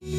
Good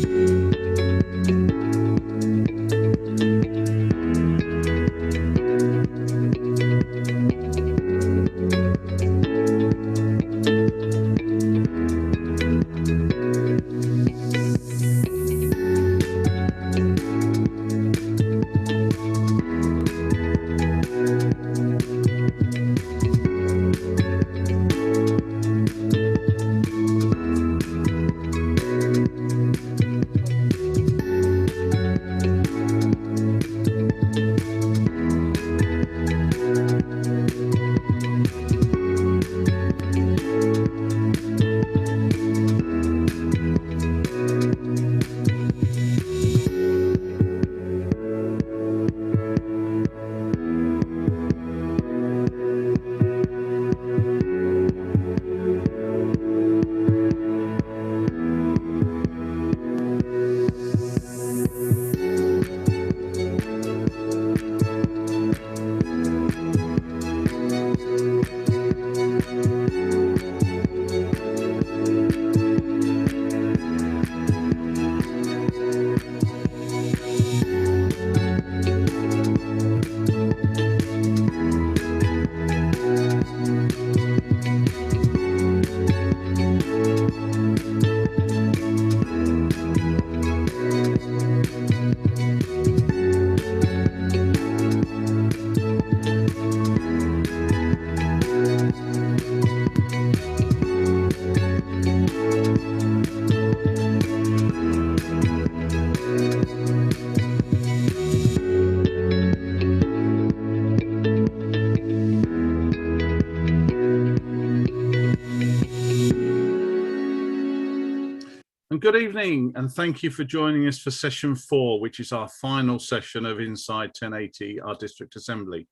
evening, and thank you for joining us for session 4, which is our final session of Inside 1080, our district assembly.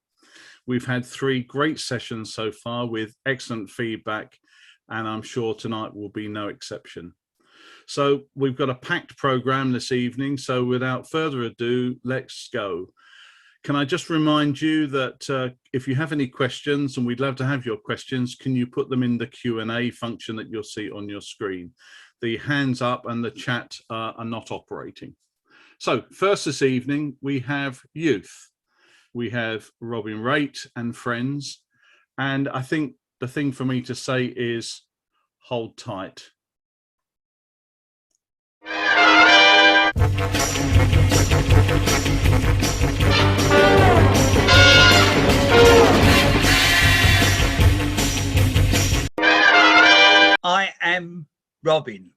We've had 3 great sessions so far with excellent feedback, and I'm sure tonight will be no exception. So we've got a packed program this evening, so without further ado, let's go. Can I just remind you that if you have any questions, and we'd love to have your questions, can you put them in the Q&A function that you'll see on your screen? The hands up and the chat are not operating. So first this evening, we have youth. We have Robin Raitt and friends. And I think the thing for me to say is hold tight. I am Robin,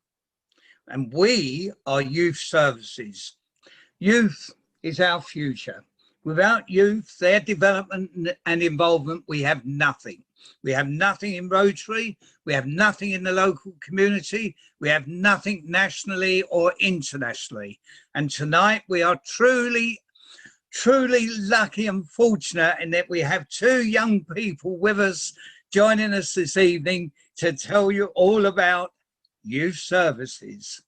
and we are Youth Services. Youth is our future. Without youth, their development and involvement, we have nothing. We have nothing in Rotary, we have nothing in the local community, we have nothing nationally or internationally. And tonight we are truly lucky and fortunate in that we have 2 young people with us joining us this evening to tell you all about Youth Services.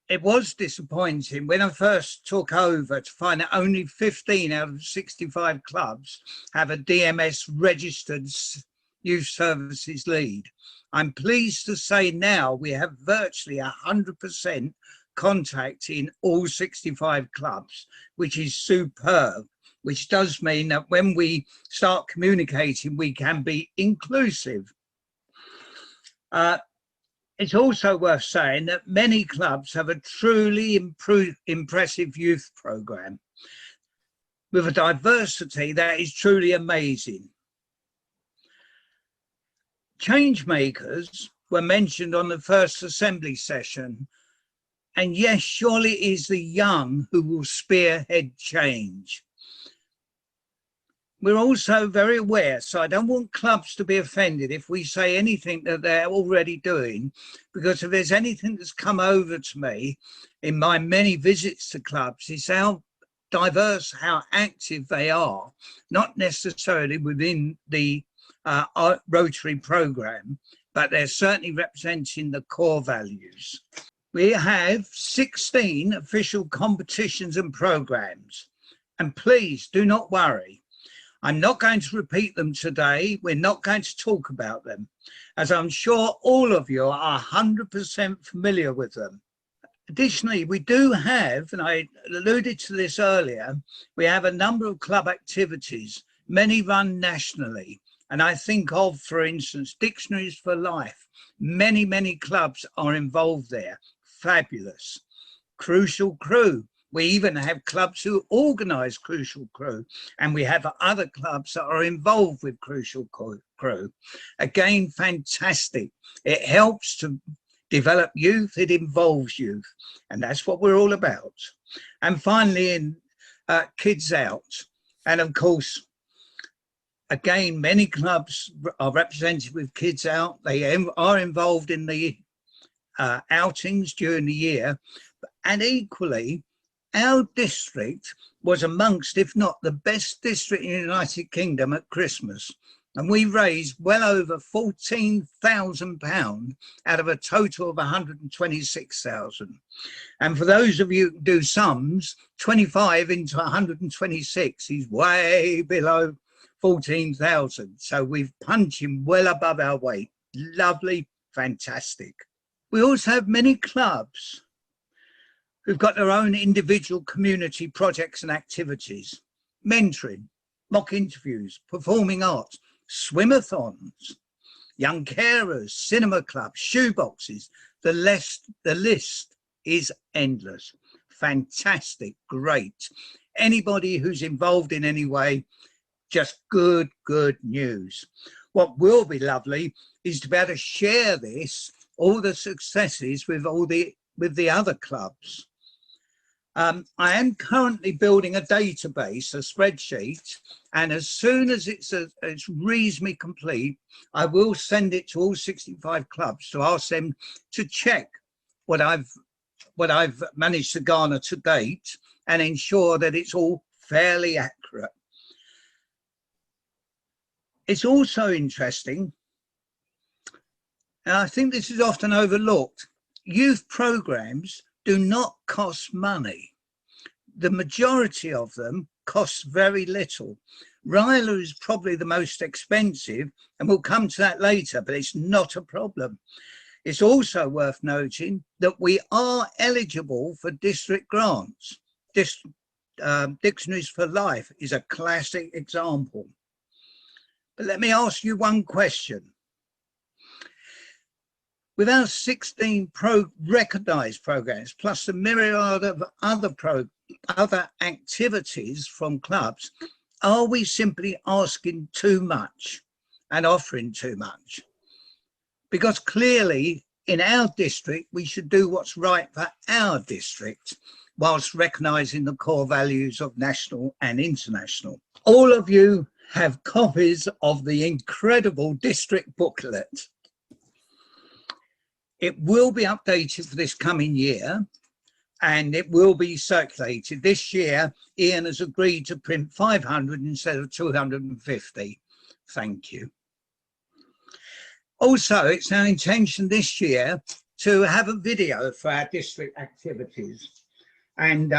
It was disappointing when I first took over to find that only 15 out of 65 clubs have a DMS registered Youth Services lead. I'm pleased to say now we have virtually 100% contact in all 65 clubs, which is superb, which does mean that when we start communicating, we can be inclusive. It's also worth saying that many clubs have a truly impressive youth programme with a diversity that is truly amazing. Change makers were mentioned on the first assembly session, and yes, surely it is the young who will spearhead change. We're also very aware, so I don't want clubs to be offended if we say anything that they're already doing, because if there's anything that's come over to me in my many visits to clubs, it's how diverse, how active they are, not necessarily within the Rotary programme, but they're certainly representing the core values. We have 16 official competitions and programmes, and please do not worry. I'm not going to repeat them today. We're not going to talk about them, as I'm sure all of you are 100% familiar with them. Additionally, we do have, and I alluded to this earlier, we have a number of club activities, many run nationally. And I think of, for instance, Dictionaries for Life. Many clubs are involved there. Fabulous. Crucial Crew. We even have clubs who organise Crucial Crew, and we have other clubs that are involved with Crucial Crew. Again, fantastic. It helps to develop youth, it involves youth, and that's what we're all about. And finally, in Kids Out, and of course, again, many clubs are represented with Kids Out. They are involved in the outings during the year, and equally, our district was amongst, if not the best district in the United Kingdom at Christmas. And we raised well over £14,000 out of a total of 126,000. And for those of you who do sums, 25 into 126 is way below 14,000. So we've punched him well above our weight. Lovely, fantastic. We also have many clubs who've got their own individual community projects and activities, mentoring, mock interviews, performing arts, swimathons, young carers, cinema clubs, shoeboxes. The list is endless. Fantastic, great. Anybody who's involved in any way, just good news. What will be lovely is to be able to share this, all the successes with the other clubs. I am currently building a database, a spreadsheet, and as soon as it's reasonably complete, I will send it to all 65 clubs to ask them to check what I've managed to garner to date and ensure that it's all fairly accurate. It's also interesting, and I think this is often overlooked, youth programs do not cost money. The majority of them cost very little. Ryla is probably the most expensive, and we'll come to that later, but it's not a problem. It's also worth noting that we are eligible for district grants. Dictionaries for Life is a classic example. But let me ask you one question. With our 16 recognised programs, plus the myriad of other activities from clubs, are we simply asking too much and offering too much? Because clearly in our district, we should do what's right for our district, whilst recognising the core values of national and international. All of you have copies of the incredible district booklet. It will be updated for this coming year, and it will be circulated. This year, Ian has agreed to print 500 instead of 250. Thank you. Also, it's our intention this year to have a video for our district activities. And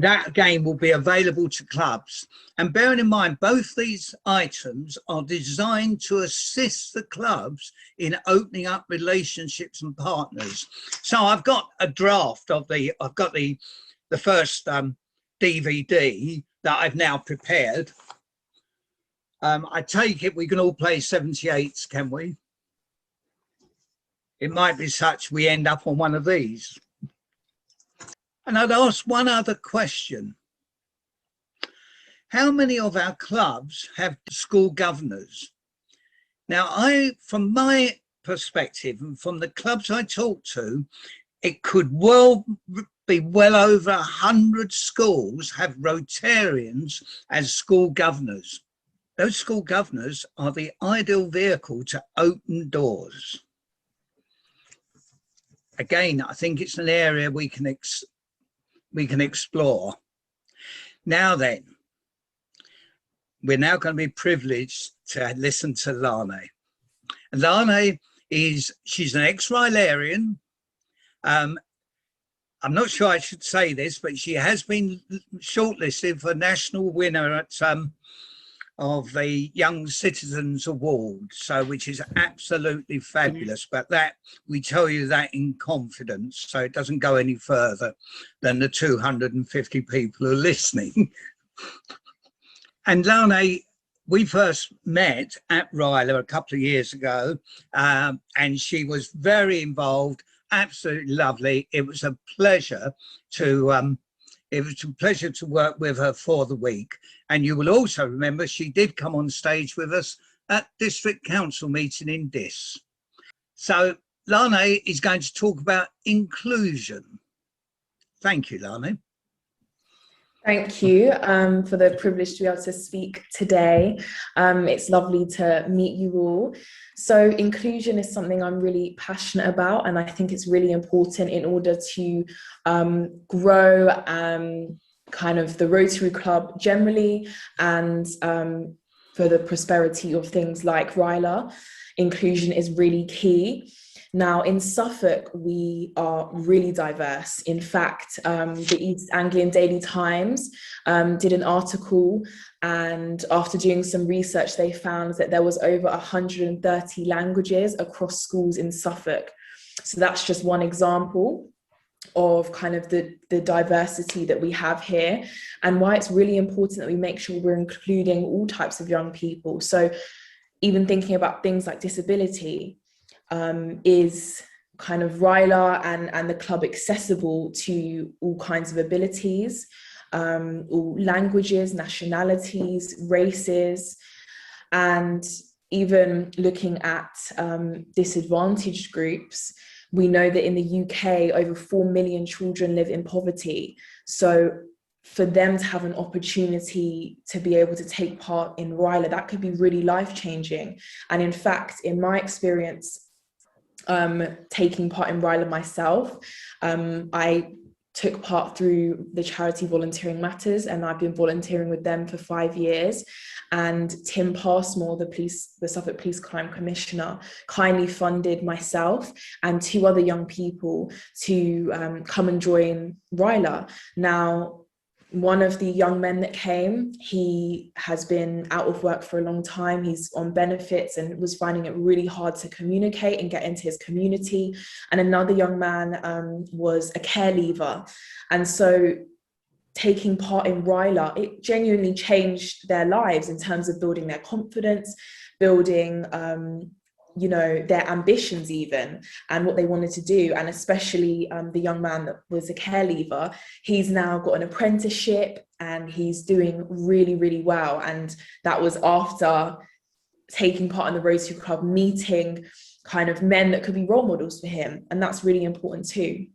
that again will be available to clubs. And bearing in mind, both these items are designed to assist the clubs in opening up relationships and partners. So I've got a draft of I've got the first DVD that I've now prepared. I take it we can all play 78s, can we? It might be such we end up on one of these. And I'd ask one other question. How many of our clubs have school governors? Now, from my perspective and from the clubs I talk to, it could be well over 100 schools have Rotarians as school governors. Those school governors are the ideal vehicle to open doors. Again, I think it's an area we can explore. Now then, we're now going to be privileged to listen to Lane. Lane she's an ex-Rylarian. I'm not sure I should say this, but she has been shortlisted for national winner at of the Young Citizens Award, so which is absolutely fabulous. But that we tell you that in confidence, so it doesn't go any further than the 250 people who are listening. And Lane, we first met at Ryla a couple of years ago, and she was very involved, absolutely lovely. It was a pleasure to work with her for the week. And you will also remember she did come on stage with us at District Council meeting in Dis. So Lane is going to talk about inclusion. Thank you, Lane. Thank you for the privilege to be able to speak today. It's lovely to meet you all. So inclusion is something I'm really passionate about, and I think it's really important in order to grow kind of the Rotary Club generally, and for the prosperity of things like Ryla. Inclusion is really key. Now, in Suffolk, we are really diverse. In fact, the East Anglian Daily Times did an article, and after doing some research, they found that there was over 130 languages across schools in Suffolk. So that's just one example of kind of the diversity that we have here, and why it's really important that we make sure we're including all types of young people. So even thinking about things like disability, is kind of Ryla and the club accessible to all kinds of abilities, all languages, nationalities, races, and even looking at disadvantaged groups. We know that in the UK, over 4 million children live in poverty. So for them to have an opportunity to be able to take part in Ryla, that could be really life-changing. And in fact, in my experience, taking part in Ryla myself, I took part through the charity Volunteering Matters, and I've been volunteering with them for 5 years. And Tim Passmore, the Suffolk Police Crime Commissioner, kindly funded myself and 2 other young people to come and join Ryla. Now, one of the young men that came, he has been out of work for a long time. He's on benefits and was finding it really hard to communicate and get into his community. And another young man was a care leaver. And so taking part in Ryla, it genuinely changed their lives in terms of building their confidence, building their ambitions even, and what they wanted to do. And especially the young man that was a care leaver, he's now got an apprenticeship and he's doing really, really well. And that was after taking part in the Rotary Club, meeting kind of men that could be role models for him. And that's really important too.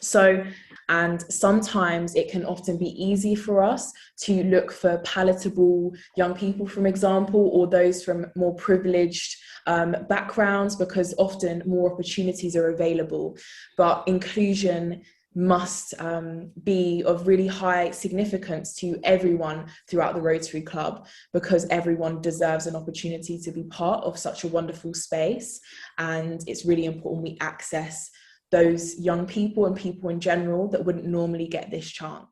So, and sometimes it can often be easy for us to look for palatable young people, for example, or those from more privileged backgrounds, because often more opportunities are available. But inclusion must be of really high significance to everyone throughout the Rotary Club, because everyone deserves an opportunity to be part of such a wonderful space. And it's really important we access those young people and people in general that wouldn't normally get this chance.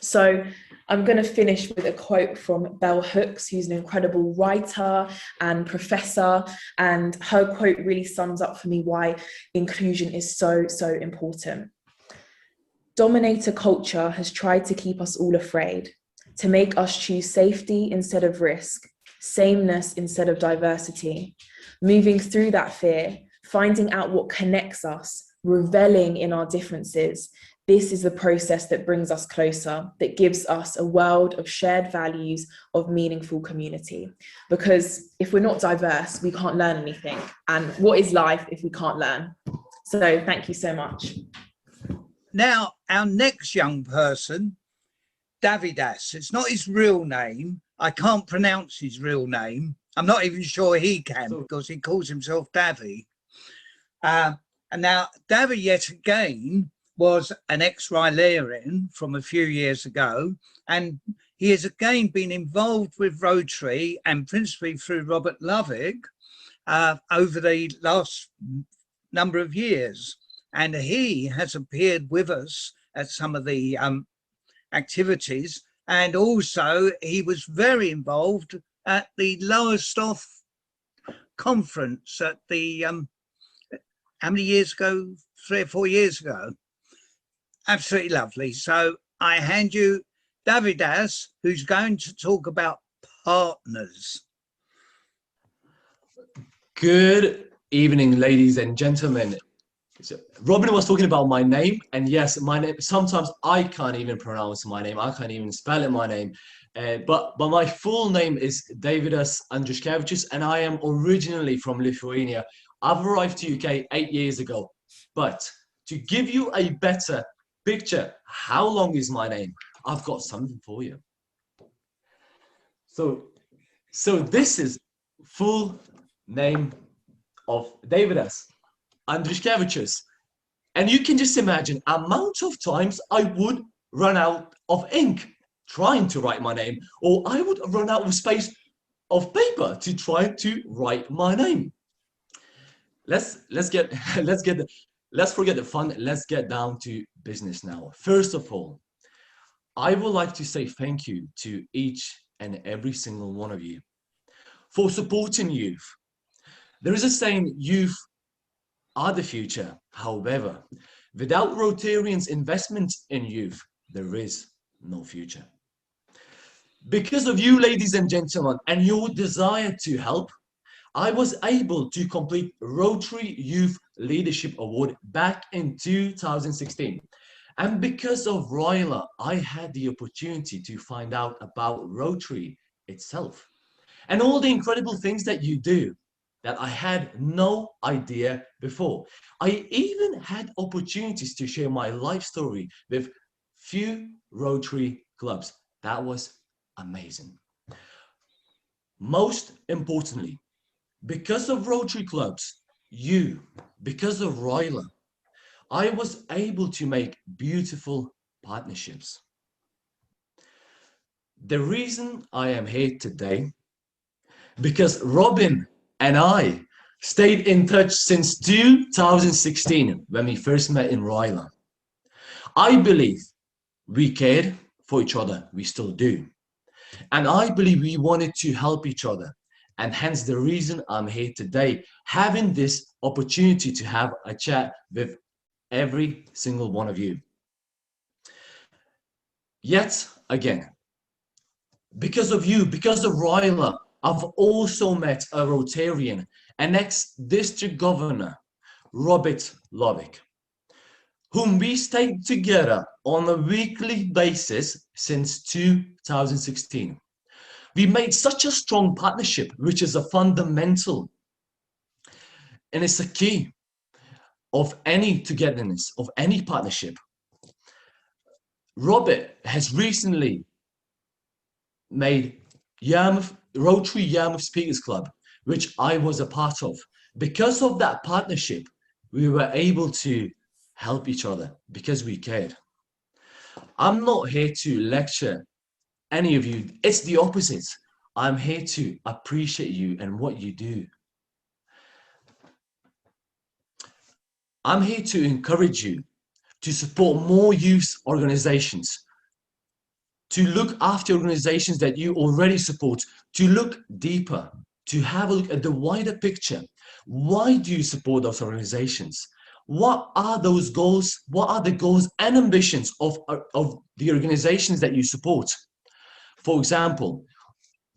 So I'm going to finish with a quote from Bell Hooks, who's an incredible writer and professor. And her quote really sums up for me why inclusion is so, so important. Dominator culture has tried to keep us all afraid, to make us choose safety instead of risk, sameness instead of diversity. Moving through that fear, finding out what connects us, reveling in our differences. This is the process that brings us closer, that gives us a world of shared values, of meaningful community. Because if we're not diverse, we can't learn anything. And what is life if we can't learn? So thank you so much. Now, our next young person, Davidas. It's not his real name. I can't pronounce his real name. I'm not even sure he can, because he calls himself Davy. And now, Davy, yet again, was an ex-Rylarian from a few years ago, and he has again been involved with Rotary, and principally through Robert Lovick, over the last number of years. And he has appeared with us at some of the activities, and also he was very involved at the Lowestoft conference at the, how many years ago? 3 or 4 years ago. Absolutely lovely. So I hand you Davidas, who's going to talk about partners. Good evening, ladies and gentlemen. So Robin was talking about my name, and yes, my name, sometimes I can't even pronounce my name. I can't even spell it, my name. But my full name is Davidas Andriuškevičius, and I am originally from Lithuania. I've arrived to UK 8 years ago. But to give you a better picture, how long is my name? I've got something for you. So this is full name of Davidas Andriuškevičius. And you can just imagine amount of times I would run out of ink trying to write my name, or I would run out of space of paper to try to write my name. Let's forget the fun. Let's get down to business now. First of all, I would like to say thank you to each and every single one of you for supporting youth. There is a saying, youth are the future. However, without Rotarians' investment in youth, there is no future. Because of you, ladies and gentlemen, and your desire to help, I was able to complete Rotary Youth Leadership Award back in 2016. And because of Royla, I had the opportunity to find out about Rotary itself and all the incredible things that you do that I had no idea before. I even had opportunities to share my life story with few Rotary clubs. That was amazing. Most importantly, because of Rotary clubs, because of Royla, I was able to make beautiful partnerships. The reason I am here today, because Robin and I stayed in touch since 2016 when we first met in Royla. I believe we cared for each other, we still do. And I believe we wanted to help each other. And hence the reason I'm here today, having this opportunity to have a chat with every single one of you. Yet again, because of you, because of Royla, I've also met a Rotarian, an ex-district governor, Robert Lovick, whom we stayed together on a weekly basis since 2016. We made such a strong partnership, which is a fundamental, and it's a key of any togetherness, of any partnership. Robert has recently made Rotary Yarmouth Speakers Club, which I was a part of. Because of that partnership, we were able to help each other because we cared. I'm not here to lecture any of you. It's the opposite. I'm here to appreciate you and what you do. I'm here to encourage you to support more youth organizations, to look after organizations that you already support, to look deeper, to have a look at the wider picture. Why do you support those organizations? What are those goals? What are the goals and ambitions of the organizations that you support? For example,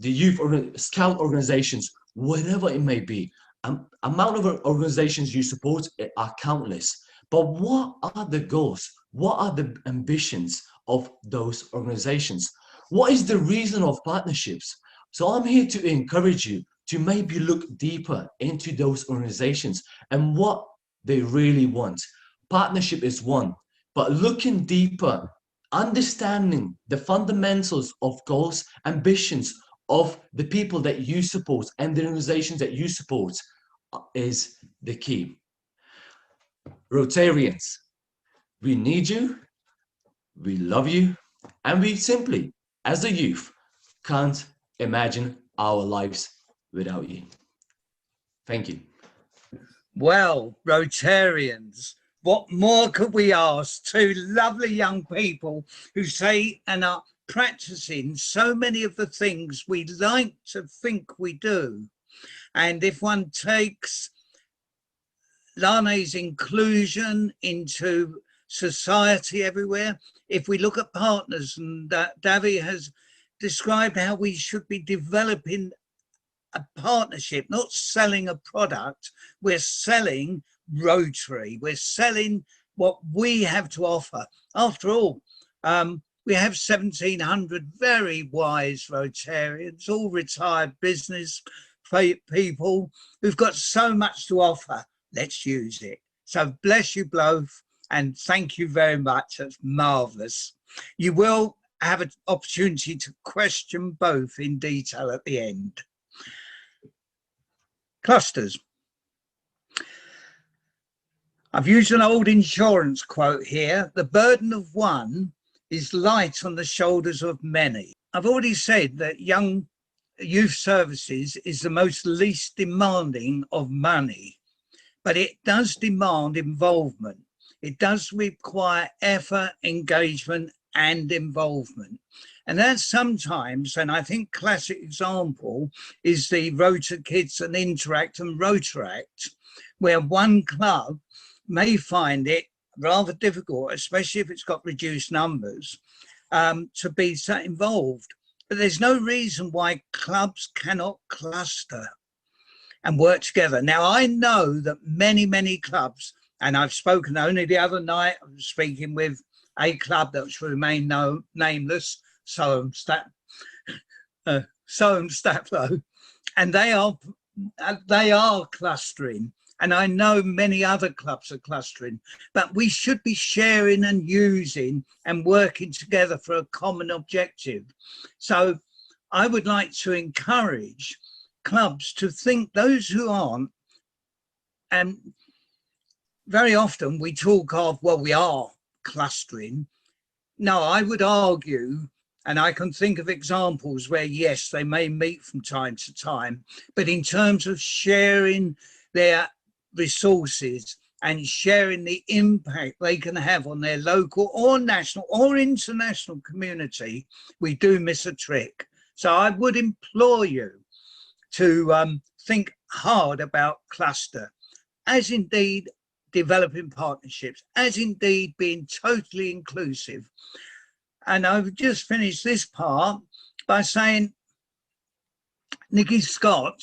the youth scout organizations, whatever it may be, amount of organizations you support are countless. But what are the goals? What are the ambitions of those organizations? What is the reason of partnerships? So I'm here to encourage you to maybe look deeper into those organizations and what they really want. Partnership is one, but looking deeper, understanding the fundamentals of goals, ambitions of the people that you support and the organizations that you support is the key. Rotarians, we need you, we love you, and we simply, as a youth, can't imagine our lives without you. Thank you. Well, Rotarians, what more could we ask? Two lovely young people who say and are practicing so many of the things we like to think we do. And if one takes Lane's inclusion into society everywhere, if we look at partners, and Davi has described how we should be developing a partnership, not selling a product. We're selling Rotary. We're selling what we have to offer. After all, we have 1,700 very wise Rotarians, all retired business people who've got so much to offer. Let's use it. So bless you both, and thank you very much. That's marvellous. You will have an opportunity to question both in detail at the end. Clusters. I've used an old insurance quote here. The burden of one is light on the shoulders of many. I've already said that young youth services is the most least demanding of money, but it does demand involvement. It does require effort, engagement, and involvement. And that's sometimes, and I think classic example is the Rota Kids and Interact and Rotaract, where one club may find it rather difficult, especially if it's got reduced numbers, to be so involved. But there's no reason why clubs cannot cluster and work together. Now, I know that many, many clubs, and I've spoken only the other night, I was speaking with a club that should remain nameless, Soham Staplow, and they are clustering. And I know many other clubs are clustering, but we should be sharing and using and working together for a common objective. So I would like to encourage clubs to think, those who aren't, and very often we talk of, well, we are clustering. No, I would argue, and I can think of examples where, yes, they may meet from time to time, but in terms of sharing their resources and sharing the impact they can have on their local or national or international community, we do miss a trick. So I would implore you to think hard about cluster, as indeed developing partnerships, as indeed being totally inclusive. And I've just finished this part by saying Nikki Scott,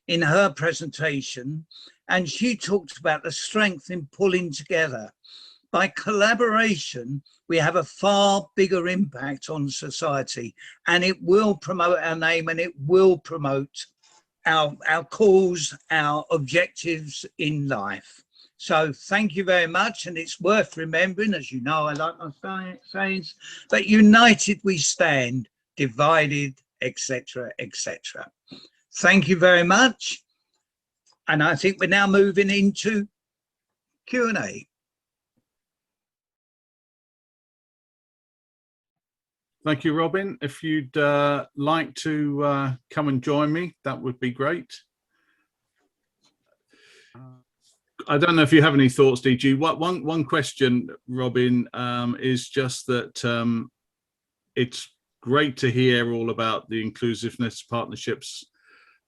in her presentation, and she talked about the strength in pulling together. By collaboration, we have a far bigger impact on society, and it will promote our name, and it will promote our cause, our objectives in life. So thank you very much. And it's worth remembering, as you know, I like my sayings, but united we stand, divided, etc., etc. Thank you very much. And I think we're now moving into Q&A. Thank you, Robin. If you'd like to come and join me, that would be great. I don't know if you have any thoughts, DG. One question, Robin, is just that it's great to hear all about the inclusiveness partnerships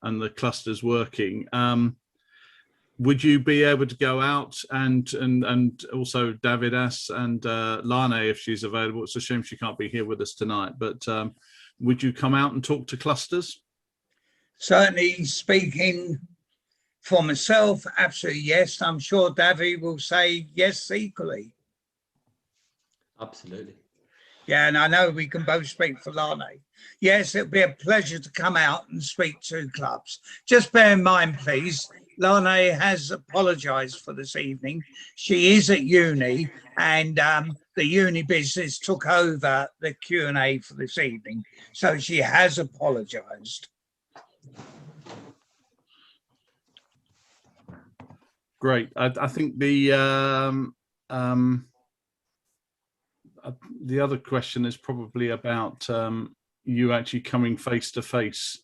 and the clusters working. Would you be able to go out and also Davidas and Lane, if she's available? It's a shame she can't be here with us tonight, but would you come out and talk to clusters? Certainly, speaking for myself, absolutely yes. I'm sure Davi will say yes equally. Absolutely. Yeah, and I know we can both speak for Lane. Yes, it'll be a pleasure to come out and speak to clubs. Just bear in mind, please, Lane has apologised for this evening. She is at uni, and the uni business took over the Q&A for this evening. So she has apologised. Great. I think the other question is probably about you actually coming face to face.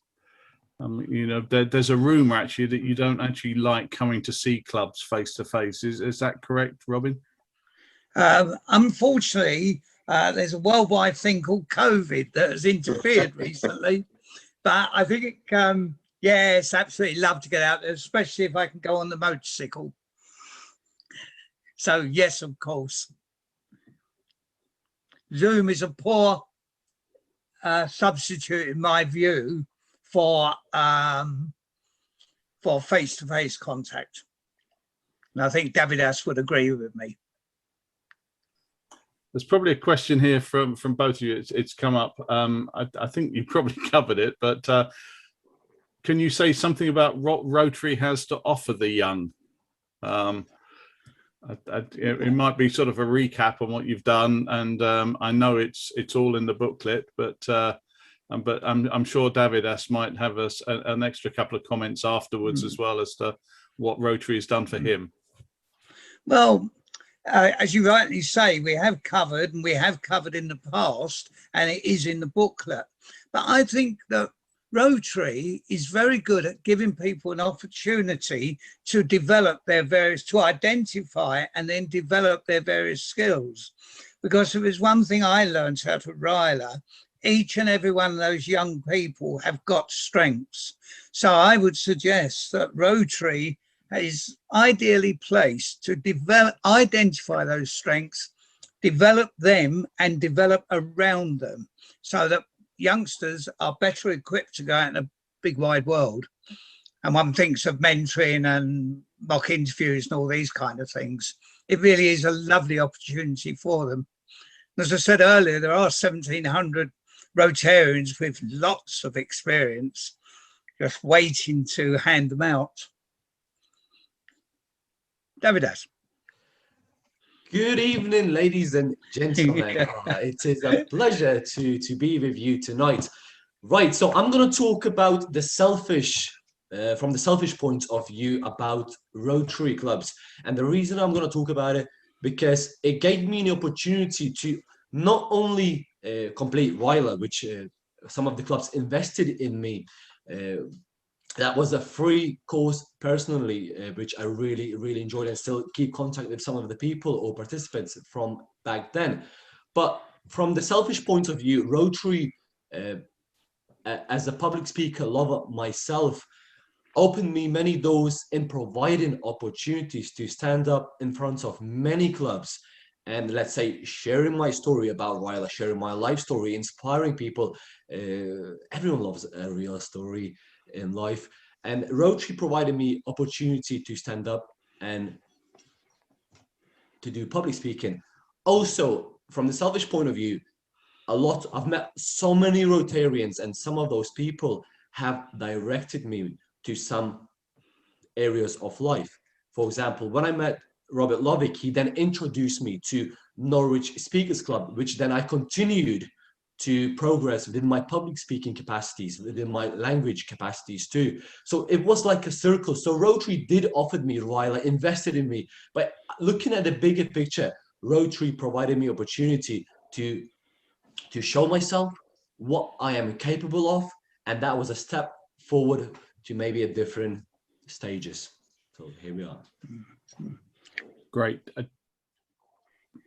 You know, there's a rumour actually that you don't actually like coming to see clubs face to face. Is that correct, Robin? Unfortunately, There's a worldwide thing called COVID that has interfered recently. But I think, yes, absolutely love to get out there, especially if I can go on the motorcycle. So, yes, of course. Zoom is a poor substitute, in my view, for face-to-face contact. And I think Davidas would agree with me. There's probably a question here from both of you. It's come up. I think you probably covered it, but can you say something about what Rotary has to offer the young? It might be sort of a recap on what you've done, and I know it's all in the booklet, but I'm sure Davidas might have an extra couple of comments afterwards as well as to what Rotary has done for him. Well, as you rightly say, we have covered in the past, and it is in the booklet. But I think that Rotary is very good at giving people an opportunity to develop to identify and then develop their various skills. Because if there's one thing I learned out of Ryla, each and every one of those young people have got strengths. So I would suggest that Rotary is ideally placed to identify those strengths, develop them and develop around them so that youngsters are better equipped to go out in a big wide world. And one thinks of mentoring and mock interviews and all these kind of things. It really is a lovely opportunity for them. As I said earlier, there are 1,700 Rotarians with lots of experience just waiting to hand them out. Davidas. Good evening, ladies and gentlemen. It is a pleasure to be with you tonight. Right, so I'm going to talk about from the selfish point of view about Rotary clubs. And the reason I'm going to talk about it, because it gave me an opportunity to not only complete Ryla, which some of the clubs invested in me. That was a free course personally, which I really, really enjoyed, and still keep contact with some of the people or participants from back then. But from the selfish point of view, Rotary, as a public speaker lover myself, opened me many doors in providing opportunities to stand up in front of many clubs and, let's say, sharing my story about Ryla, sharing my life story, inspiring people. Everyone loves a real story in life, and Rotary provided me opportunity to stand up and to do public speaking. Also, from the selfish point of view, I've met so many Rotarians, and some of those people have directed me to some areas of life. For example, when I met Robert Lovick, he then introduced me to Norwich Speakers Club, which then I continued to progress within my public speaking capacities, within my language capacities too. So it was like a circle. So Rotary did offer me Ryla, invested in me, but looking at the bigger picture, Rotary provided me opportunity to show myself what I am capable of, and that was a step forward to maybe a different stages. So here we are. Great.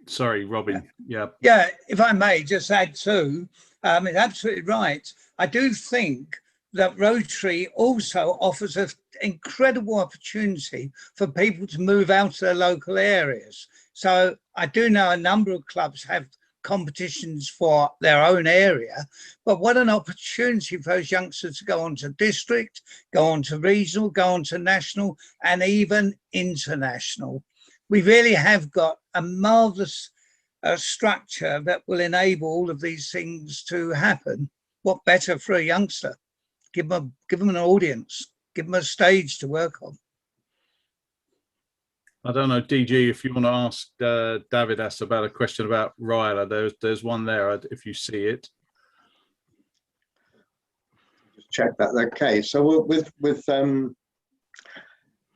Sorry, Robin. Yeah. Yeah, if I may just add too, it's absolutely right. I do think that Rotary also offers an incredible opportunity for people to move out to their local areas. So I do know a number of clubs have competitions for their own area, but what an opportunity for those youngsters to go on to district, go on to regional, go on to national, and even international. We really have got a marvelous structure that will enable all of these things to happen. What better for a youngster? Give them an audience, give them a stage to work on. I don't know, DG, if you want to ask Davidas about a question about Ryla, there's one there if you see it. Just check that. Okay, so with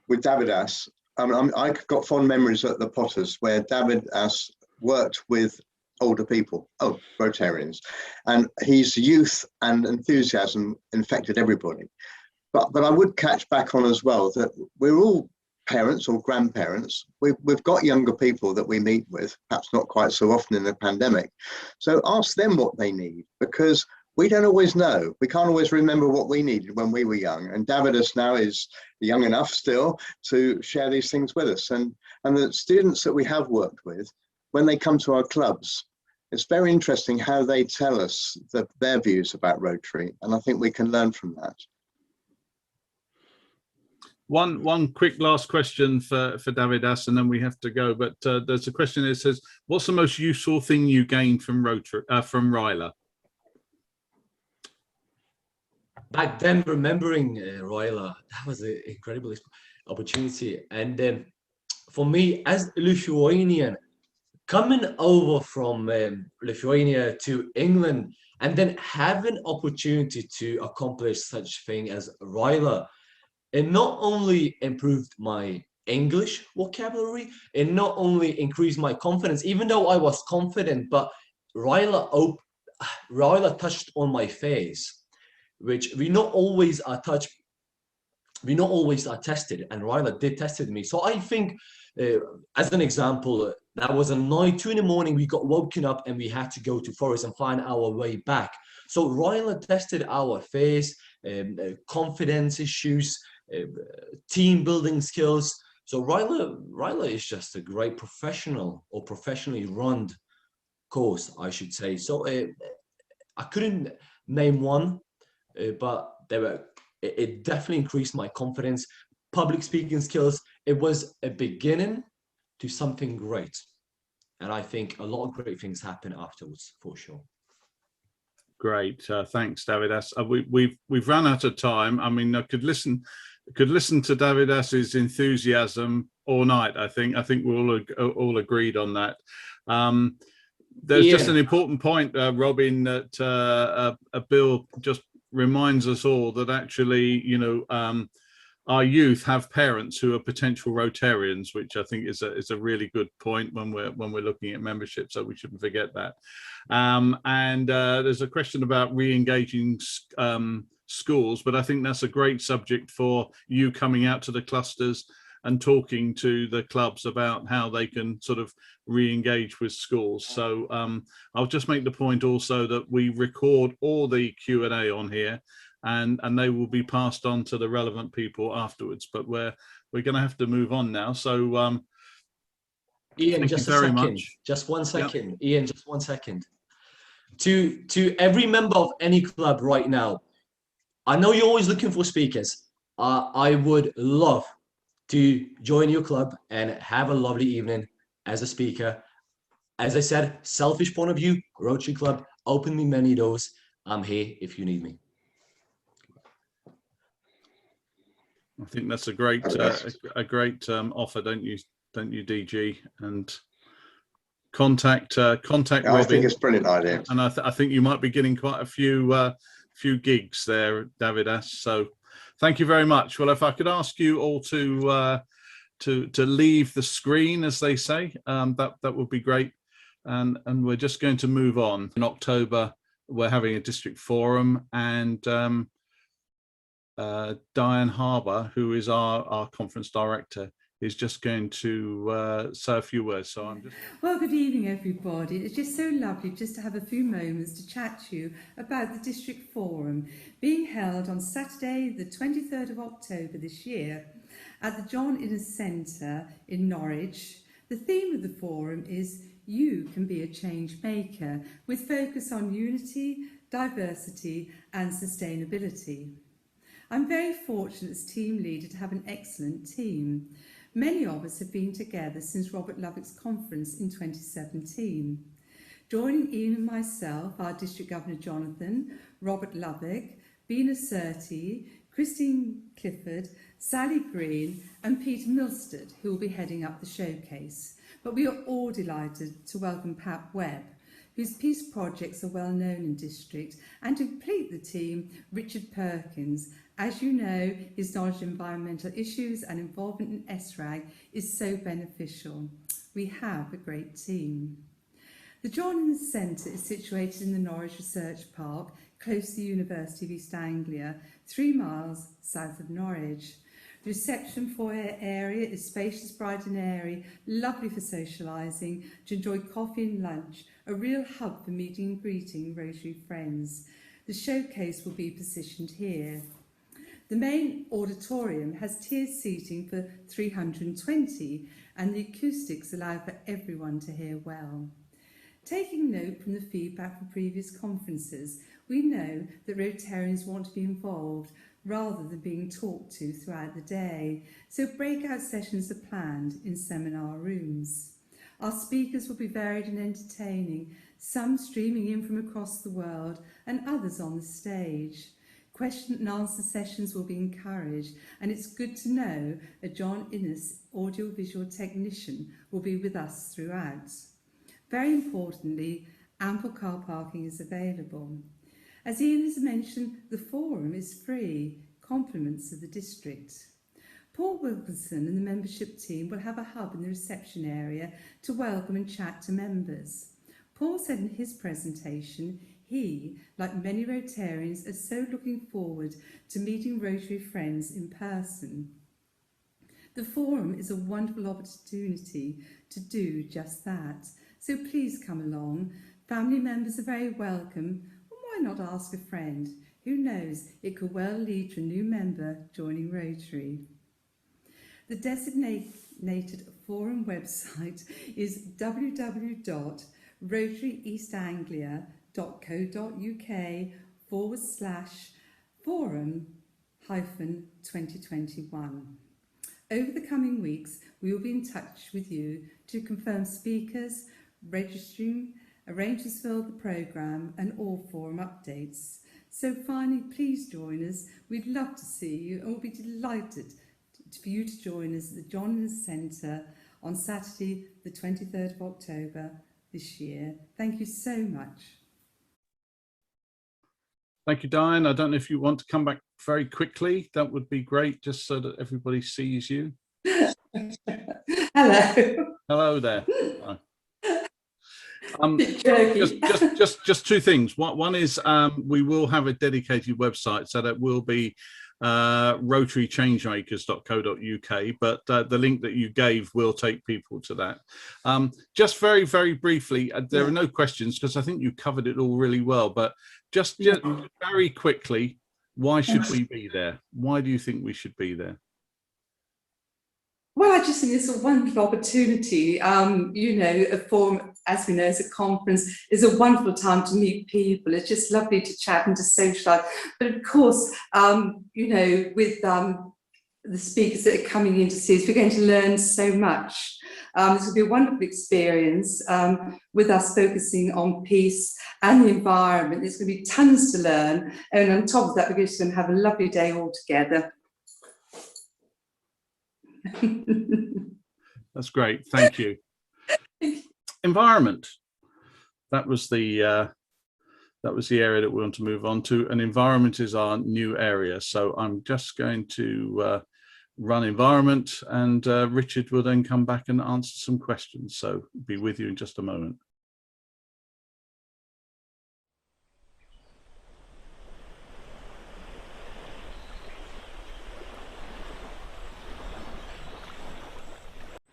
Davidas, I got fond memories at the Potters where Davidas worked with older people, Rotarians, and his youth and enthusiasm infected everybody. But I would catch back on as well that we're all parents or grandparents. We've got younger people that we meet with, perhaps not quite so often in the pandemic. So ask them what they need, because we don't always know. We can't always remember what we needed when we were young. And Davidas now is young enough still to share these things with us. And the students that we have worked with, when they come to our clubs, it's very interesting how they tell us their views about Rotary. And I think we can learn from that. One quick last question for Davidas, and then we have to go. But there's a question that says, what's the most useful thing you gained from Rotary, from Ryla? Back then, remembering Ryla, that was an incredible opportunity. And for me, as a Lithuanian, coming over from Lithuania to England, and then having opportunity to accomplish such thing as Ryla, it not only improved my English vocabulary, it not only increased my confidence, even though I was confident, but Ryla touched on my face, which we not always are tested, and Ryla did tested me. So I think, as an example, that was a night, 2 in the morning, we got woken up and we had to go to forest and find our way back. So Ryla tested our face, confidence issues, team building skills. So Ryla is just a great professional, or professionally run course, I should say. So I couldn't name one, but it definitely increased my confidence, public speaking skills. It was a beginning to something great, and I think a lot of great things happen afterwards, for sure. Great, thanks, Davidas. We've run out of time. I mean, I could listen to Davidas's enthusiasm all night. I think we're all agreed on that. There's just an important point, Robin, that Bill just reminds us all that actually, our youth have parents who are potential Rotarians, which I think is a really good point when we're looking at membership. So we shouldn't forget that. And there's a question about re-engaging schools, but I think that's a great subject for you coming out to the clusters and talking to the clubs about how they can sort of re-engage with schools. So I'll just make the point also that we record all the Q&A on here, and they will be passed on to the relevant people afterwards. But we're going to have to move on now. So Ian, just a second. Just 1 second. Yeah. Ian, just 1 second. To every member of any club right now, I know you're always looking for speakers. I would love to join your club and have a lovely evening as a speaker. As I said, selfish point of view, Rotary Club, open me many doors. I'm here if you need me. I think that's a great offer, don't you, DG? And contact Robin. I think it's a brilliant idea, and I think you might be getting quite a few gigs there, Davidas. So thank you very much. Well, if I could ask you all to leave the screen, as they say, that would be great. And we're just going to move on. In October, we're having a district forum, and Diane Harbour, who is our conference director, is just going to say a few words. So I'm just... Well, good evening, everybody. It's just so lovely just to have a few moments to chat to you about the District Forum being held on Saturday, the 23rd of October this year at the John Innes Centre in Norwich. The theme of the forum is You Can Be a Change Maker, with focus on unity, diversity and sustainability. I'm very fortunate as team leader to have an excellent team. Many of us have been together since Robert Loveck's conference in 2017. Joining Ian and myself, our District Governor Jonathan, Robert Loveck, Bina Surtee, Christine Clifford, Sally Green and Peter Milstead, who will be heading up the showcase. But we are all delighted to welcome Pat Webb, whose peace projects are well known in District, and to complete the team, Richard Perkins. As you know, his knowledge of environmental issues and involvement in SRAG is so beneficial. We have a great team. The John Innes Centre is situated in the Norwich Research Park, close to the University of East Anglia, 3 miles south of Norwich. The reception foyer area is spacious, bright and airy, lovely for socialising, to enjoy coffee and lunch, a real hub for meeting and greeting Rotary friends. The showcase will be positioned here. The main auditorium has tiered seating for 320 and the acoustics allow for everyone to hear well. Taking note from the feedback from previous conferences, we know that Rotarians want to be involved rather than being talked to throughout the day, so breakout sessions are planned in seminar rooms. Our speakers will be varied and entertaining, some streaming in from across the world and others on the stage. Question and answer sessions will be encouraged, and it's good to know a John Innes audiovisual technician will be with us throughout. Very importantly, ample car parking is available. As Ian has mentioned, the forum is free, compliments of the district. Paul Wilkinson and the membership team will have a hub in the reception area to welcome and chat to members. Paul said in his presentation, he, like many Rotarians, is so looking forward to meeting Rotary friends in person. The forum is a wonderful opportunity to do just that, so please come along. Family members are very welcome. Why not ask a friend? Who knows, it could well lead to a new member joining Rotary. The designated forum website is www.rotaryeastanglia.co.uk/forum-2021. Over the coming weeks, we will be in touch with you to confirm speakers, registering, arrangements for the programme and all forum updates. So finally, please join us. We'd love to see you and we'll be delighted for you to join us at the John Innes Centre on Saturday, the 23rd of October this year. Thank you so much. Thank you, Diane. I don't know if you want to come back very quickly. That would be great, just so that everybody sees you. Hello. Hello there. Just two things. One is we will have a dedicated website, so that will be rotarychangemakers.co.uk, but the link that you gave will take people to that. Just very, very briefly, there are no questions because I think you covered it all really well, but just very quickly, why should we be there? Why do you think we should be there? Well, I just think it's a wonderful opportunity. A forum, as we know, is a conference, is a wonderful time to meet people. It's just lovely to chat and to socialise. But of course, with the speakers that are coming in to see us, we're going to learn so much. This will be a wonderful experience with us focusing on peace and the environment. There's going to be tons to learn. And on top of that, we're just going to have a lovely day all together. That's great, thank you. Environment. That was the area that we want to move on to, and environment is our new area. So I'm just going to run environment, and Richard will then come back and answer some questions. So be with you in just a moment.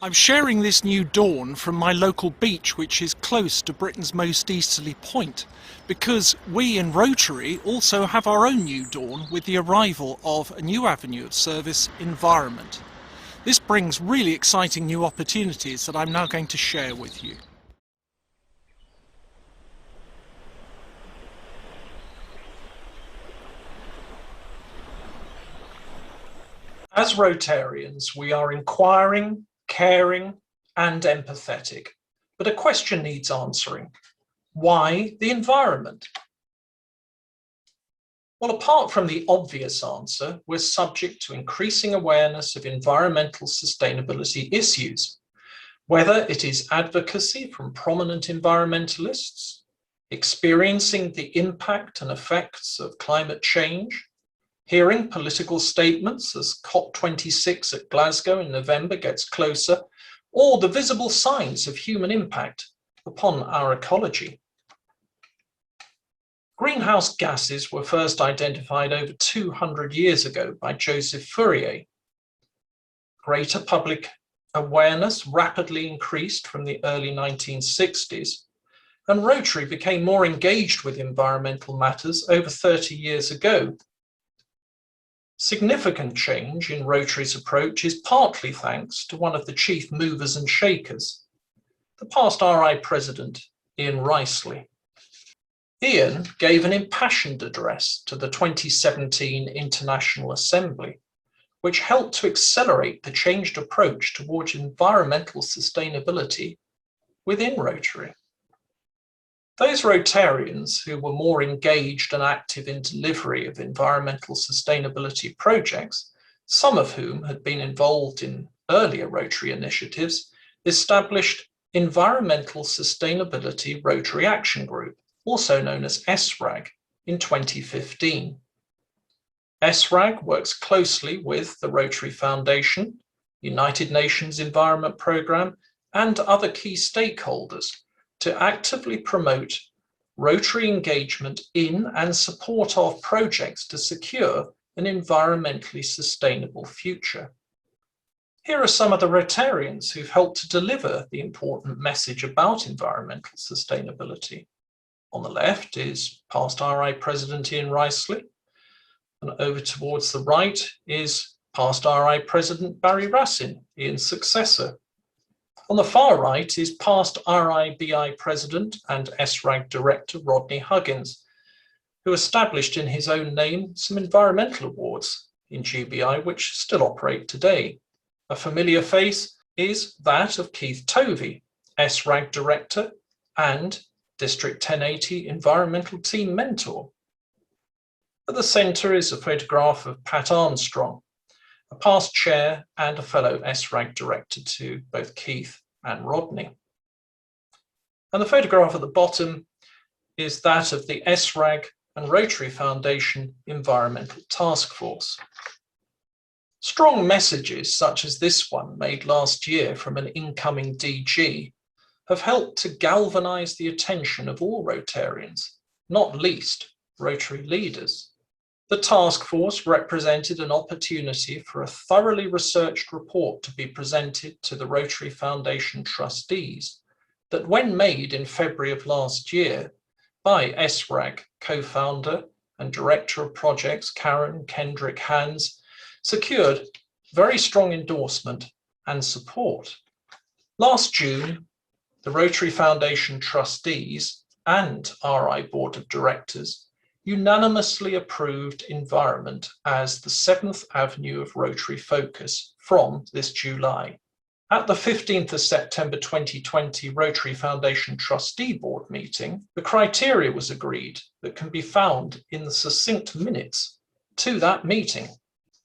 I'm sharing this new dawn from my local beach, which is close to Britain's most easterly point, because we in Rotary also have our own new dawn with the arrival of a new avenue of service, environment. This brings really exciting new opportunities that I'm now going to share with you. As Rotarians, we are inquiring, caring and empathetic, but a question needs answering. Why the environment? Well, apart from the obvious answer, we're subject to increasing awareness of environmental sustainability issues, whether it is advocacy from prominent environmentalists, experiencing the impact and effects of climate change, hearing political statements as COP26 at Glasgow in November gets closer, or the visible signs of human impact upon our ecology. Greenhouse gases were first identified over 200 years ago by Joseph Fourier. greater public awareness rapidly increased from the early 1960s, and Rotary became more engaged with environmental matters over 30 years ago. Significant change in Rotary's approach is partly thanks to one of the chief movers and shakers, the past RI president, Ian Riceley. Ian gave an impassioned address to the 2017 International Assembly, which helped to accelerate the changed approach towards environmental sustainability within Rotary. Those Rotarians who were more engaged and active in delivery of environmental sustainability projects, some of whom had been involved in earlier Rotary initiatives, established Environmental Sustainability Rotary Action Group, also known as SRAG, in 2015. SRAG works closely with the Rotary Foundation, United Nations Environment Programme, and other key stakeholders to actively promote Rotary engagement in and support of projects to secure an environmentally sustainable future. Here are some of the Rotarians who've helped to deliver the important message about environmental sustainability. On the left is past RI President Ian Riceley, and over towards the right is past RI President Barry Racine, Ian's successor. On the far right is past RIBI President and SRAG Director Rodney Huggins, who established in his own name some environmental awards in GBI which still operate today. A familiar face is that of Keith Tovey, SRAG Director and District 1080 Environmental Team Mentor. At the centre is a photograph of Pat Armstrong, a past chair and a fellow SRAG director to both Keith and Rodney. And the photograph at the bottom is that of the SRAG and Rotary Foundation Environmental Task Force. Strong messages such as this one made last year from an incoming DG have helped to galvanise the attention of all Rotarians, not least Rotary leaders. The task force represented an opportunity for a thoroughly researched report to be presented to the Rotary Foundation trustees that, when made in February of last year by SRAG co-founder and Director of Projects Karen Kendrick Hans, secured very strong endorsement and support. Last June, the Rotary Foundation trustees and RI Board of Directors unanimously approved environment as the 7th Avenue of Rotary focus from this July. At the 15th of September 2020 Rotary Foundation Trustee Board meeting, the criteria was agreed that can be found in the succinct minutes to that meeting.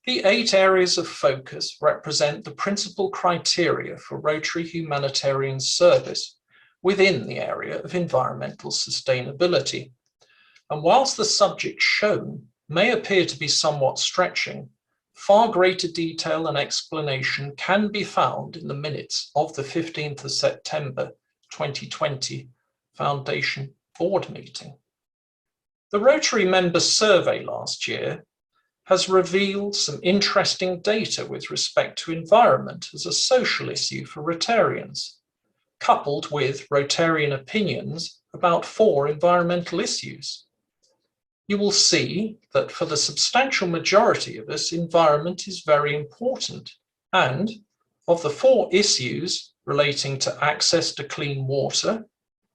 The 8 areas of focus represent the principal criteria for Rotary humanitarian service within the area of environmental sustainability. And whilst the subject shown may appear to be somewhat stretching, far greater detail and explanation can be found in the minutes of the 15th of September 2020 Foundation Board meeting. The Rotary Member Survey last year has revealed some interesting data with respect to environment as a social issue for Rotarians, coupled with Rotarian opinions about 4 environmental issues. You will see that for the substantial majority of us, environment is very important. And of the 4 issues relating to access to clean water,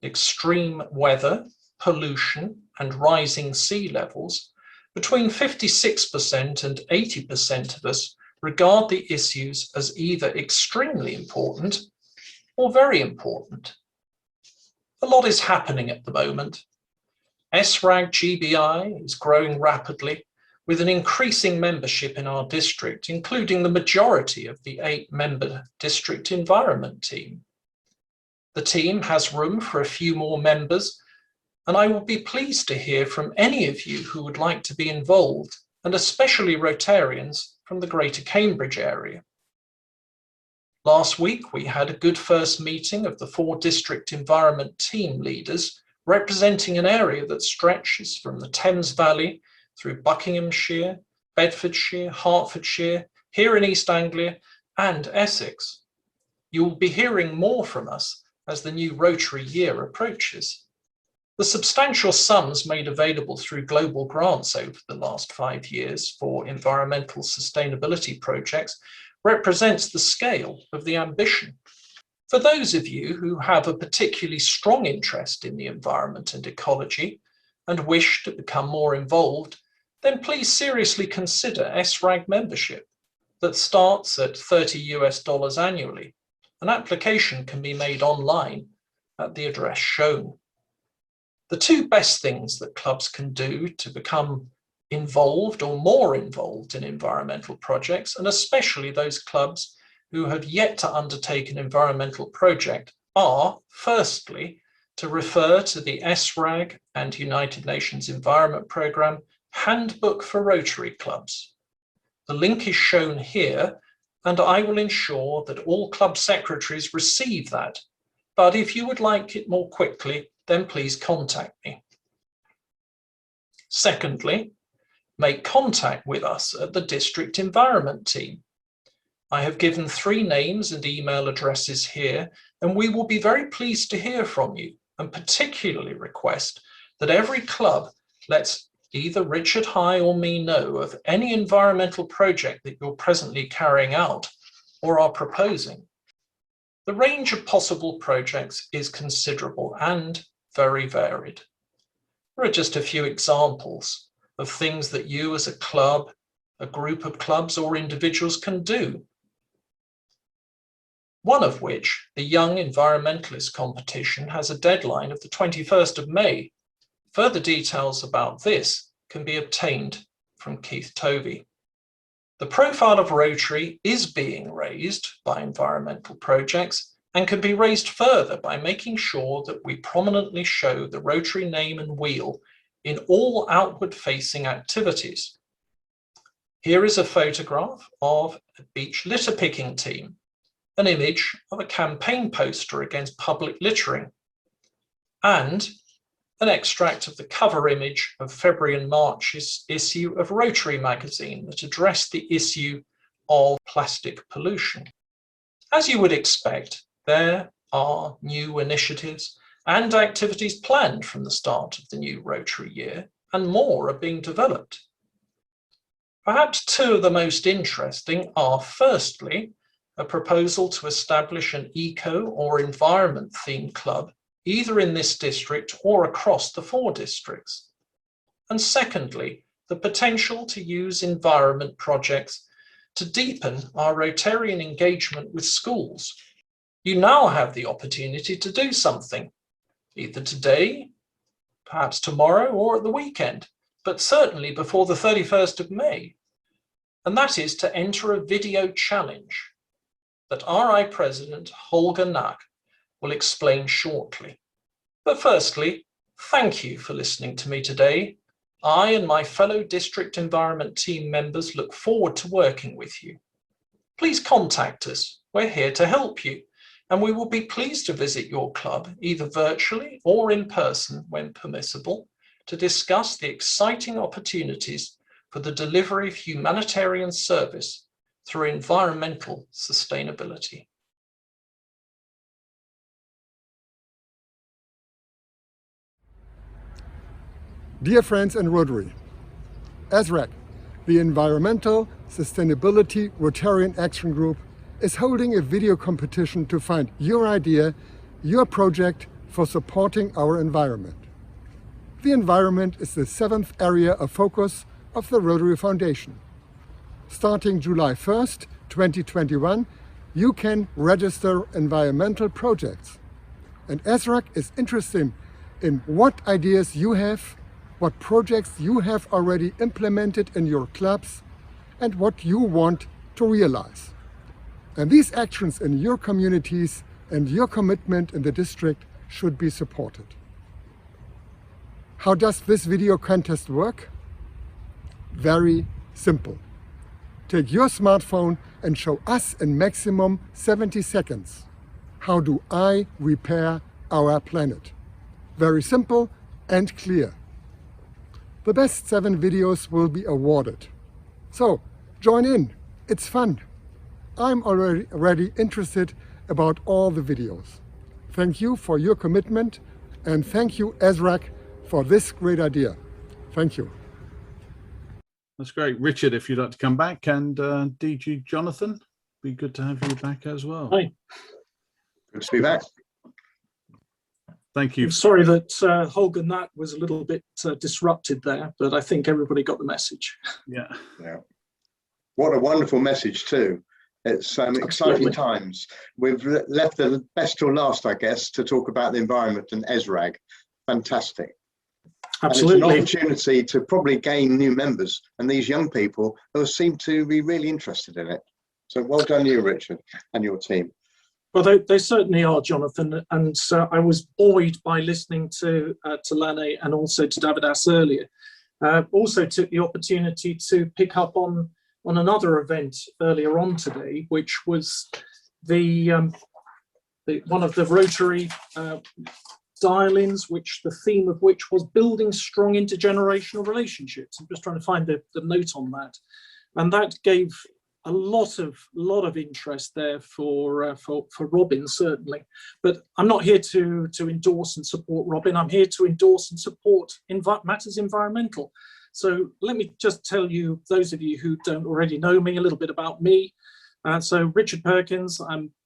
extreme weather, pollution, and rising sea levels, between 56% and 80% of us regard the issues as either extremely important or very important. A lot is happening at the moment. SRAG GBI is growing rapidly with an increasing membership in our district, including the majority of the 8-member district environment team. The team has room for a few more members, and I will be pleased to hear from any of you who would like to be involved, and especially Rotarians from the Greater Cambridge area. Last week, we had a good first meeting of the 4 district environment team leaders representing an area that stretches from the Thames Valley through Buckinghamshire, Bedfordshire, Hertfordshire, here in East Anglia, and Essex. You will be hearing more from us as the new Rotary year approaches. The substantial sums made available through global grants over the last 5 years for environmental sustainability projects represents the scale of the ambition. For those of you who have a particularly strong interest in the environment and ecology and wish to become more involved, then please seriously consider SRAG membership that starts at $30 annually. An application can be made online at the address shown. The two best things that clubs can do to become involved or more involved in environmental projects, and especially those clubs who have yet to undertake an environmental project, are firstly to refer to the SRAG and United Nations Environment Programme Handbook for Rotary Clubs. The link is shown here, and I will ensure that all club secretaries receive that. But if you would like it more quickly, then please contact me. Secondly, make contact with us at the District Environment Team. I have given 3 names and email addresses here, and we will be very pleased to hear from you, and particularly request that every club lets either Richard High or me know of any environmental project that you're presently carrying out or are proposing. The range of possible projects is considerable and very varied. There are just a few examples of things that you as a club, a group of clubs or individuals can do. One of which, the Young Environmentalist Competition, has a deadline of the 21st of May. Further details about this can be obtained from Keith Tovey. The profile of Rotary is being raised by environmental projects and can be raised further by making sure that we prominently show the Rotary name and wheel in all outward-facing activities. Here is a photograph of a beach litter picking team, an image of a campaign poster against public littering, and an extract of the cover image of February and March's issue of Rotary magazine that addressed the issue of plastic pollution. As you would expect, there are new initiatives and activities planned from the start of the new Rotary year, and more are being developed. Perhaps 2 of the most interesting are, firstly, a proposal to establish an eco or environment themed club, either in this district or across the 4 districts. And secondly, the potential to use environment projects to deepen our Rotarian engagement with schools. You now have the opportunity to do something, either today, perhaps tomorrow, or at the weekend, but certainly before the 31st of May. And that is to enter a video challenge that RI President Holger Nack will explain shortly. But firstly, thank you for listening to me today. I and my fellow District Environment Team members look forward to working with you. Please contact us. We're here to help you, and we will be pleased to visit your club, either virtually or in person when permissible, to discuss the exciting opportunities for the delivery of humanitarian service through environmental sustainability. Dear friends and Rotary, ESRAC, the Environmental Sustainability Rotarian Action Group, is holding a video competition to find your idea, your project for supporting our environment. The environment is the 7th area of focus of the Rotary Foundation. Starting July 1st, 2021, you can register environmental projects. And ESRAC is interested in what ideas you have, what projects you have already implemented in your clubs, and what you want to realize. And these actions in your communities and your commitment in the district should be supported. How does this video contest work? Very simple. Take your smartphone and show us in maximum 70 seconds. How do I repair our planet? Very simple and clear. The best 7 videos will be awarded. So join in, it's fun. I'm already interested about all the videos. Thank you for your commitment, and thank you, ESRAC, for this great idea. Thank you. That's great. Richard, if you'd like to come back, and DG Jonathan, be good to have you back as well. Hi. Good to be back. Thank you. I'm sorry that Holger Nat was a little bit disrupted there, but I think everybody got the message. Yeah. What a wonderful message too. It's exciting Absolutely. times. We've left the best till last, I guess, to talk about the environment and ESRAG. Fantastic. Absolutely. And it's an opportunity to probably gain new members and these young people who seem to be really interested in it. So well done you, Richard, and your team. Well, they certainly are, Jonathan. And I was buoyed by listening to Lane and also to Davidas earlier. Also took the opportunity to pick up on another event earlier on today, which was one of the Rotary dial-ins, which the theme of which was building strong intergenerational relationships. I'm just trying to find the note on that, and that gave a lot of interest there for Robin, certainly. But I'm not here to endorse and support Robin. I'm here to endorse and support matters environmental. So let me just tell you, those of you who don't already know me, a little bit about me. So Richard Perkins,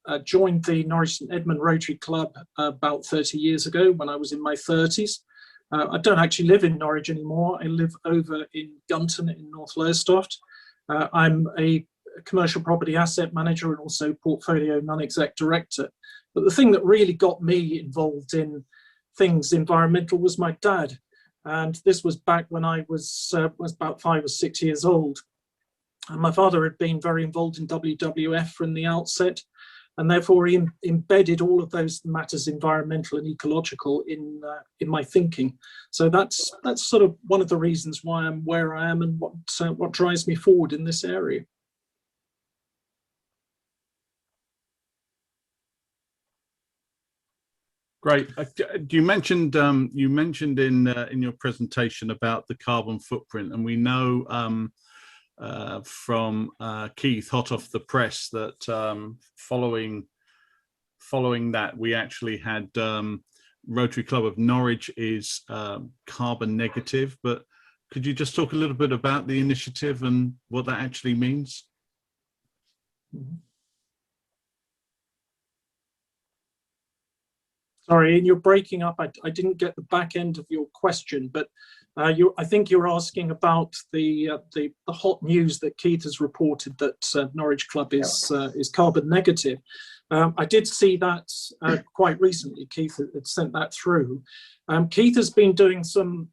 I joined the Norwich St Edmund Rotary Club about 30 years ago when I was in my 30s. I don't actually live in Norwich anymore. I live over in Gunton in North Lowestoft. I'm a commercial property asset manager and also portfolio non-exec director. But the thing that really got me involved in things environmental was my dad. And this was back when I was about 5 or 6 years old. And my father had been very involved in WWF from the outset, and therefore he embedded all of those matters, environmental and ecological, in my thinking. So that's sort of one of the reasons why I'm where I am and what drives me forward in this area. Great. You mentioned in your presentation about the carbon footprint, and we know from Keith, hot off the press, that following that, we actually had Rotary Club of Norwich is carbon negative. But could you just talk a little bit about the initiative and what that actually means? Sorry, you're breaking up. I didn't get the back end of your question, but I think you're asking about the hot news that Keith has reported that Norwich Club is carbon negative. I did see that quite recently. Keith had sent that through. Keith has been doing some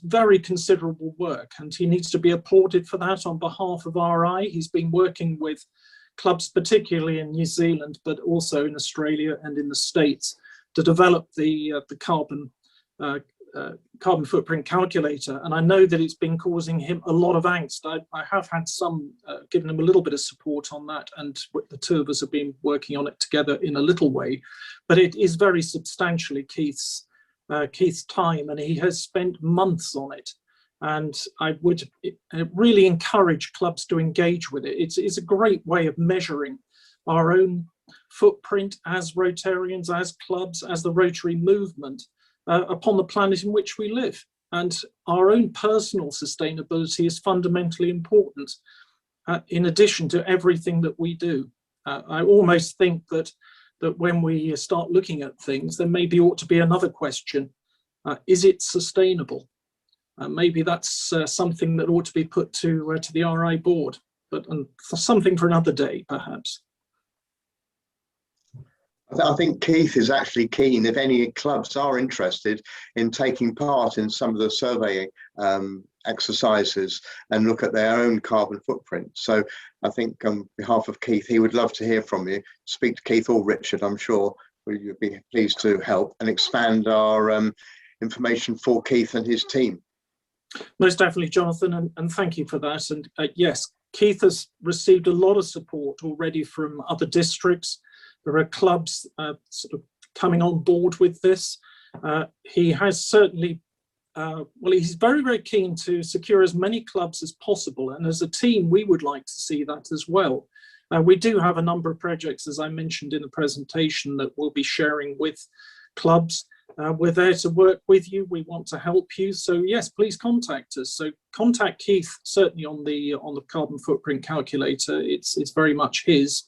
very considerable work, and he needs to be applauded for that on behalf of RI. He's been working with clubs, particularly in New Zealand, but also in Australia and in the States, to develop the carbon footprint calculator. And I know that it's been causing him a lot of angst. I have had given him a little bit of support on that, and the two of us have been working on it together in a little way. But it is very substantially Keith's time, and he has spent months on it. And I would really encourage clubs to engage with it. It's a great way of measuring our own footprint as Rotarians, as clubs, as the Rotary movement upon the planet in which we live. And our own personal sustainability is fundamentally important in addition to everything that we do. I almost think that when we start looking at things, there maybe ought to be another question. Is it sustainable? Maybe that's something that ought to be put to the RI board, but something for another day, perhaps. I think Keith is actually keen, if any clubs are interested in taking part in some of the survey exercises and look at their own carbon footprint. So I think on behalf of Keith, he would love to hear from you. Speak to Keith or Richard, I'm sure you'd be pleased to help and expand our information for Keith and his team. Most definitely, Jonathan, and thank you for that. And yes, Keith has received a lot of support already from other districts. There are clubs sort of coming on board with this. He has certainly, he's very, very keen to secure as many clubs as possible. And as a team, we would like to see that as well. We do have a number of projects, as I mentioned in the presentation, that we'll be sharing with clubs. We're there to work with you. We want to help you. So yes, please contact us. So contact Keith, certainly on the carbon footprint calculator. It's very much his.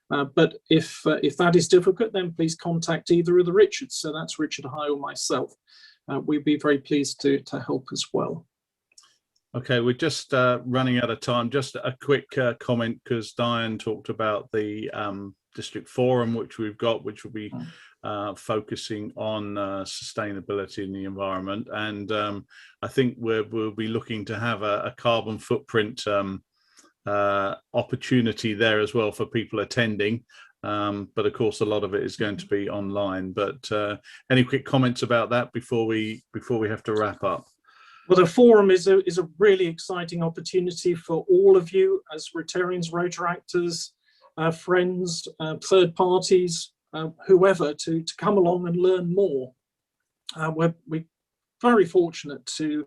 But if that is difficult, then please contact either of the Richards. So that's Richard High or myself. We'd be very pleased to help as well. Okay, we're just running out of time. Just a quick comment, because Diane talked about the district forum, which we've got, which will be focusing on sustainability in the environment. And I think we'll be looking to have a carbon footprint opportunity there as well for people attending. But of course, a lot of it is going to be online. But any quick comments about that before we have to wrap up? Well, the forum is a really exciting opportunity for all of you as Rotarians, Rotaractors, friends, third parties, whoever, to come along and learn more. We're very fortunate to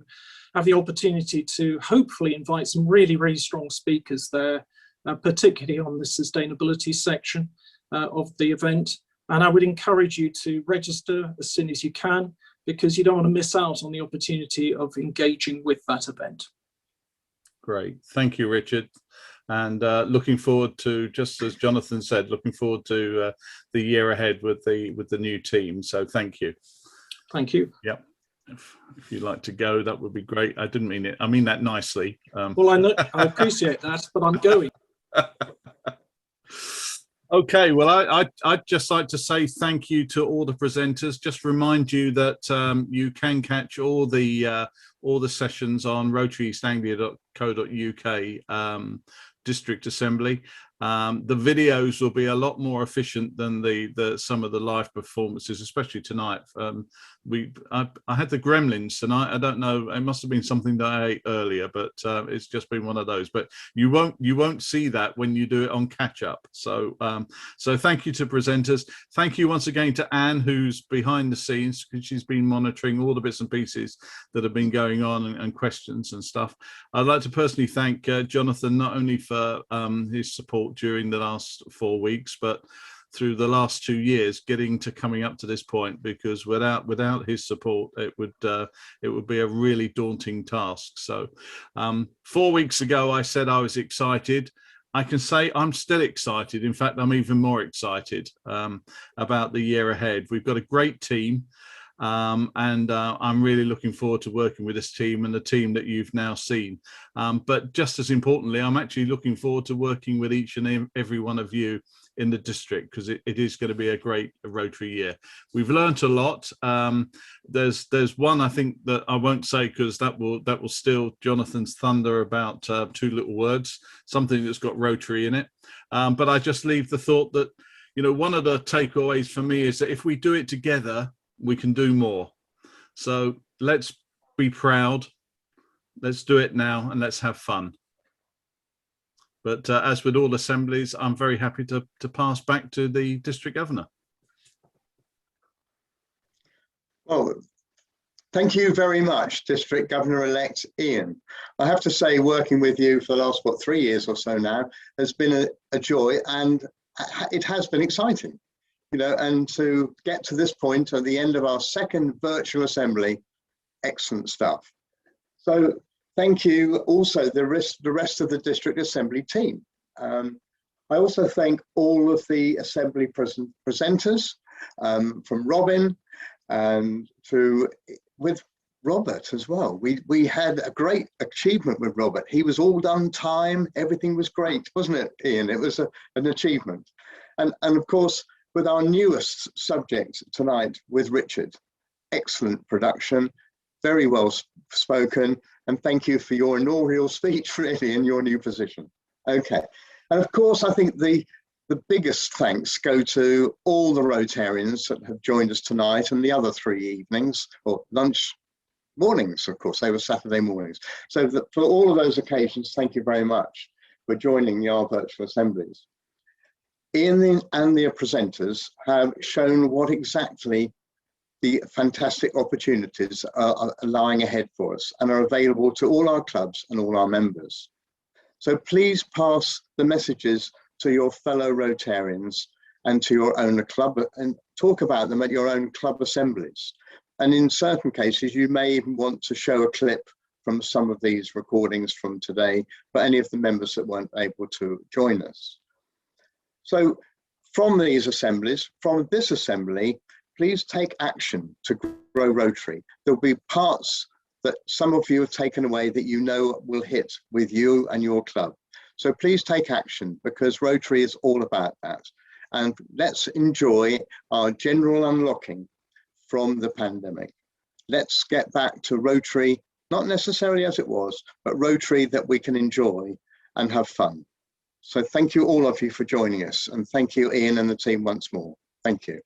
have the opportunity to hopefully invite some really, really strong speakers there, particularly on the sustainability section of the event. And I would encourage you to register as soon as you can, because you don't want to miss out on the opportunity of engaging with that event. Great, thank you, Richard. And looking forward to, just as Jonathan said, looking forward to the year ahead with the new team. So thank you. Thank you. Yep. If you'd like to go, that would be great. I didn't mean it. I mean that nicely. Well, I appreciate that, but I'm going. Okay, well, I'd just like to say thank you to all the presenters. Just remind you that you can catch all the sessions on rotaryeastanglia.co.uk district assembly. The videos will be a lot more efficient than some of the live performances, especially tonight. I had the gremlins tonight. I don't know, it must have been something that I ate earlier, but it's just been one of those. But you won't see that when you do it on catch up. So so thank you to presenters. Thank you once again to Anne, who's behind the scenes, because she's been monitoring all the bits and pieces that have been going on and questions and stuff. I'd like to personally thank Jonathan, not only for his support during the last 4 weeks, but through the last 2 years, getting to coming up to this point, because without his support, it would be a really daunting task. So 4 weeks ago, I said I was excited. I can say I'm still excited. In fact, I'm even more excited about the year ahead. We've got a great team. And I'm really looking forward to working with this team and the team that you've now seen. But just as importantly, I'm actually looking forward to working with each and every one of you in the district, because it is going to be a great Rotary year. We've learnt a lot. There's one I think that I won't say, because that will steal Jonathan's thunder, about 2 little words, something that's got Rotary in it. But I just leave the thought that, you know, one of the takeaways for me is that if we do it together, we can do more. So let's be proud. Let's do it now, and let's have fun. But as with all assemblies, I'm very happy to pass back to the district governor. Well, thank you very much, District Governor-elect Ian. I have to say, working with you for the last, 3 years or so now, has been a joy, and it has been exciting. You know, and to get to this point at the end of our second virtual assembly, excellent stuff. So thank you also the rest of the district assembly team. I also thank all of the assembly presenters, from Robin and with Robert as well. We had a great achievement with Robert. He was all done time. Everything was great, wasn't it, Ian? It was an achievement. And of course, with our newest subject tonight with Richard, excellent production, very well spoken, and thank you for your inaugural speech, really, in your new position. Okay, and of course, I think the biggest thanks go to all the Rotarians that have joined us tonight, and the other 3 evenings, or mornings, of course, they were Saturday mornings. So for all of those occasions, thank you very much for joining our virtual assemblies. Ian and the presenters have shown what exactly the fantastic opportunities are lying ahead for us and are available to all our clubs and all our members. So please pass the messages to your fellow Rotarians and to your own club, and talk about them at your own club assemblies. And in certain cases, you may even want to show a clip from some of these recordings from today for any of the members that weren't able to join us. So from these assemblies, from this assembly, please take action to grow Rotary. There'll be parts that some of you have taken away that you know will hit with you and your club. So please take action, because Rotary is all about that. And let's enjoy our general unlocking from the pandemic. Let's get back to Rotary, not necessarily as it was, but Rotary that we can enjoy and have fun. So thank you all of you for joining us, and thank you, Ian and the team, once more. Thank you.